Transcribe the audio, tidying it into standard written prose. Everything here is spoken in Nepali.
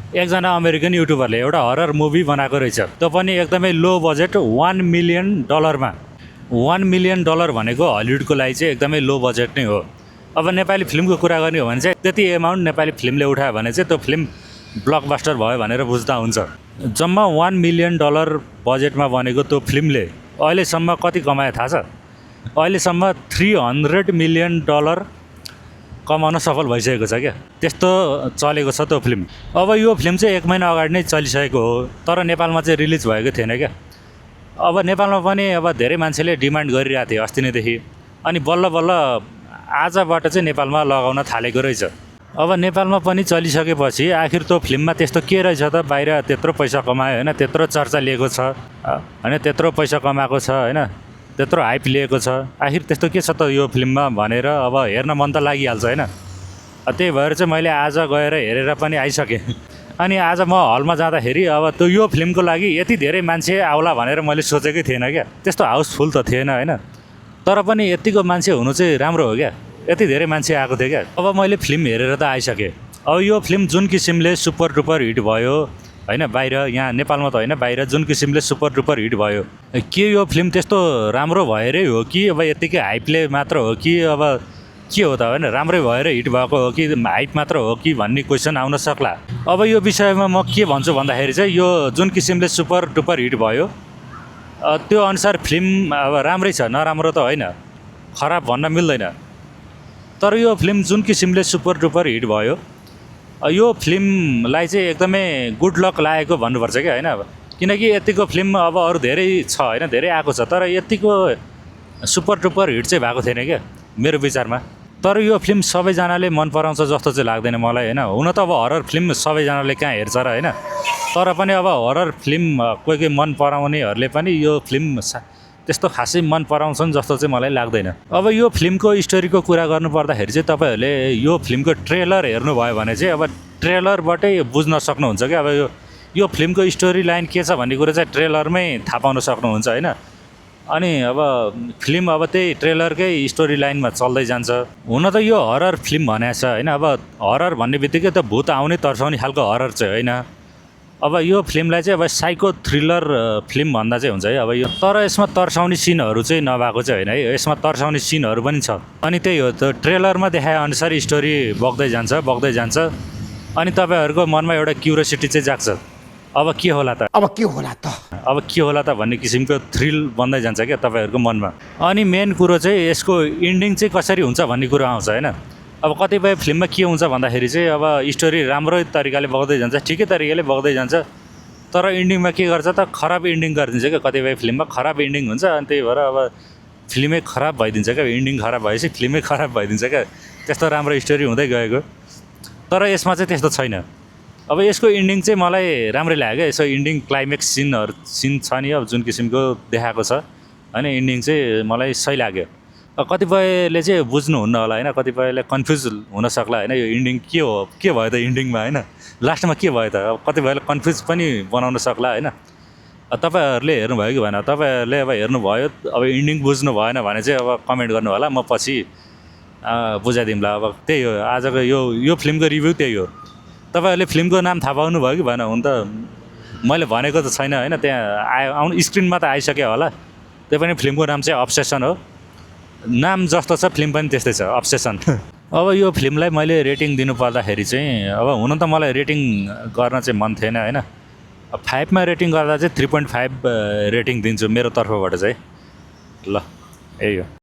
एकजना अमेरिकन युट्युबरले एउटा हरर मुभी बनाएको रहेछ, त्यो पनि एकदमै लो बजेट, $1 मिलियन। $1 मिलियन भनेको हलिउडको लागि चाहिँ एकदमै लो बजेट नै हो। अब नेपाली फिल्मको कुरा गर्ने हो भने चाहिँ त्यति एमाउन्ट नेपाली फिल्मले उठायो भने चाहिँ त्यो फिल्म ब्लकबस्टर भयो भनेर बुझ्दा हुन्छ। जम्मा $1 मिलियन बजेटमा बनेको त्यो फिल्मले अहिलेसम्म कति कमायो थाहा छ? अहिलेसम्म $300 मिलियन कमाउन सफल भइसकेको छ क्या। त्यस्तो चलेको छ त्यो फिल्म। अब यो फिल्म चाहिँ 1 महिना अगाडि नै चलिसकेको हो, तर नेपालमा चाहिँ रिलिज भएको थिएन क्या। अब नेपालमा पनि अब धेरै मान्छेले डिमान्ड गरिरहेको थियो अस्ति नैदेखि, अनि बल्ल बल्ल आजबाट चाहिँ नेपालमा लगाउन थालेको रहेछ। अब नेपालमा पनि चलिसकेपछि आखिर त्यो फिल्ममा त्यस्तो के रहेछ त? बाहिर त्यत्रो पैसा कमायो होइन, त्यत्रो चर्चा लिएको छ होइन, त्यत्रो पैसा कमाएको छ होइन, त्यत्रो हाइप लिएको छ, आखिर त्यस्तो के छ त यो फिल्ममा भनेर अब हेर्न मन त लागिहाल्छ होइन। त्यही भएर चाहिँ मैले आज गएर हेरेर पनि आइसकेँ। अनि आज म हलमा जाँदाखेरि अब त्यो यो फिल्मको लागि यति धेरै मान्छे आउला भनेर मैले सोचेकै थिएन क्या। त्यस्तो हाउसफुल त थिएन होइन, तर पनि यतिको मान्छे हुनु चाहिँ राम्रो हो क्या। यति धेरै मान्छे आएको थियो क्या। अब मैले फिल्म हेरेर त आइसकेँ। अब यो फिल्म जुन किसिमले सुपर डुपर हिट भयो होइन, बाहिर, यहाँ नेपालमा त होइन, बाहिर जुन किसिमले सुपर डुपर हिट भयो, के यो फिल्म त्यस्तो राम्रो भएरै हो कि अब यत्तिकै हाइपले मात्र हो कि अब के हो त होइन, राम्रै भएर हिट भएको हो कि हाइप मात्र हो कि भन्ने क्वेसन आउन सक्ला। अब यो विषयमा म के भन्छु भन्दाखेरि चाहिँ यो जुन किसिमले सुपर डुपर हिट भयो त्यो अनुसार फिल्म अब राम्रै छ, नराम्रो त होइन, खराब भन्न मिल्दैन। तर यो फिल्म जुन किसिमले सुपर डुपर हिट भयो, यो फिल्मलाई चाहिँ एकदमै गुड लक लागेको भन्नुपर्छ क्या होइन। अब किनकि यतिको फिल्म अब अरू धेरै छ होइन, धेरै आएको छ, तर यतिको सुपर डुपर हिट चाहिँ भएको थिएन क्या मेरो विचारमा। तर यो फिल्म सबैजनाले मन पराउँछ जस्तो चाहिँ लाग्दैन मलाई होइन। हुन त अब हरर फिल्म सबैजनाले कहाँ हेर्छ र होइन, तर पनि अब हरर फिल्म कोही कोही मन पराउनेहरूले पनि यो फिल्म त्यस्तो खासै मन पराउँछन् जस्तो चाहिँ मलाई लाग्दैन। अब यो फिल्मको स्टोरीको कुरा गर्नुपर्दाखेरि चाहिँ तपाईँहरूले यो फिल्मको ट्रेलर हेर्नुभयो भने चाहिँ अब ट्रेलरबाटै बुझ्न सक्नुहुन्छ क्या। अब यो फिल्मको स्टोरी लाइन के छ भन्ने कुरा चाहिँ ट्रेलरमै थाहा पाउन सक्नुहुन्छ होइन। अनि अब फिल्म अब त्यही ट्रेलरकै स्टोरी लाइनमा चल्दै जान्छ। हुन त यो हरर फिल्म भनेको छ होइन, अब हरर भन्ने बित्तिकै त भूत आउने तर्साउने खालको हरर चाहिँ होइन। अब यो फिल्मलाई चाहिँ अब साइको थ्रिलर फिल्म भन्दा चाहिँ हुन्छ है। अब यो तर यसमा तर्साउने सिनहरू चाहिँ नभएको चाहिँ होइन है, यसमा तर्साउने सिनहरू पनि छ। अनि त्यही हो, त्यो ट्रेलरमा देखाए अनुसार स्टोरी बग्दै जान्छ अनि तपाईँहरूको मनमा एउटा क्युरियोसिटी चाहिँ जाग्छ, अब के होला त, अब के होला त भन्ने किसिमको थ्रिल बन्दै जान्छ क्या तपाईँहरूको मनमा। अनि मेन कुरो चाहिँ यसको इन्डिङ चाहिँ कसरी हुन्छ भन्ने कुरो आउँछ होइन। अब कतिपय फिल्ममा के हुन्छ भन्दाखेरि चाहिँ अब स्टोरी राम्रो तरिकाले बग्दै जान्छ, ठिकै तरिकाले बग्दै जान्छ, तर इन्डिङमा के गर्छ त, खराब इन्डिङ गरिदिन्छ क्या। कतिपय फिल्ममा खराब इन्डिङ हुन्छ, अनि त्यही भएर अब फिल्मै खराब भइदिन्छ क्या। इन्डिङ खराब भएपछि फिल्मै खराब भइदिन्छ क्या, त्यस्तो राम्रो स्टोरी हुँदै गएको। तर यसमा चाहिँ त्यस्तो छैन। अब यसको इन्डिङ चाहिँ मलाई राम्रै लाग्यो क्या। यसो इन्डिङ क्लाइमेक्स सिन छ नि, अब जुन किसिमको देखाएको छ होइन, इन्डिङ चाहिँ मलाई सही लाग्यो। कतिपयले चाहिँ बुझ्नुहुन्न होला होइन, कतिपयले कन्फ्युज हुनसक्ला होइन, यो इन्डिङ के हो, के भयो त इन्डिङमा होइन, लास्टमा के भयो त, अब कतिपयले कन्फ्युज पनि बनाउन सक्ला होइन। तपाईँहरूले हेर्नुभयो कि भएन, तपाईँहरूले अब हेर्नुभयो, अब इन्डिङ बुझ्नु भएन भने चाहिँ अब कमेन्ट गर्नु होला, म पछि बुझाइदिउँला। अब त्यही हो आजको यो फिल्मको रिभ्यू त्यही हो। तपाईँहरूले फिल्मको नाम थाहा पाउनु भयो कि भएन? हुन त मैले भनेको त छैन होइन, त्यहाँ स्क्रिनमा त आइसक्यो होला। त्यो पनि फिल्मको नाम चाहिँ अब्सेसन हो। नाम जस्तो छ फिल्म पनि त्यस्तै छ, अब्सेसन। अब यो फिल्मलाई मैले रेटिङ दिनु पर्दाखेरि चाहिँ अब हुन त मलाई रेटिङ गर्न चाहिँ मन थिएन होइन। 5मा रेटिङ गर्दा चाहिँ 3.5 रेटिङ दिन्छु मेरो तर्फबाट चाहिँ। ल यही हो।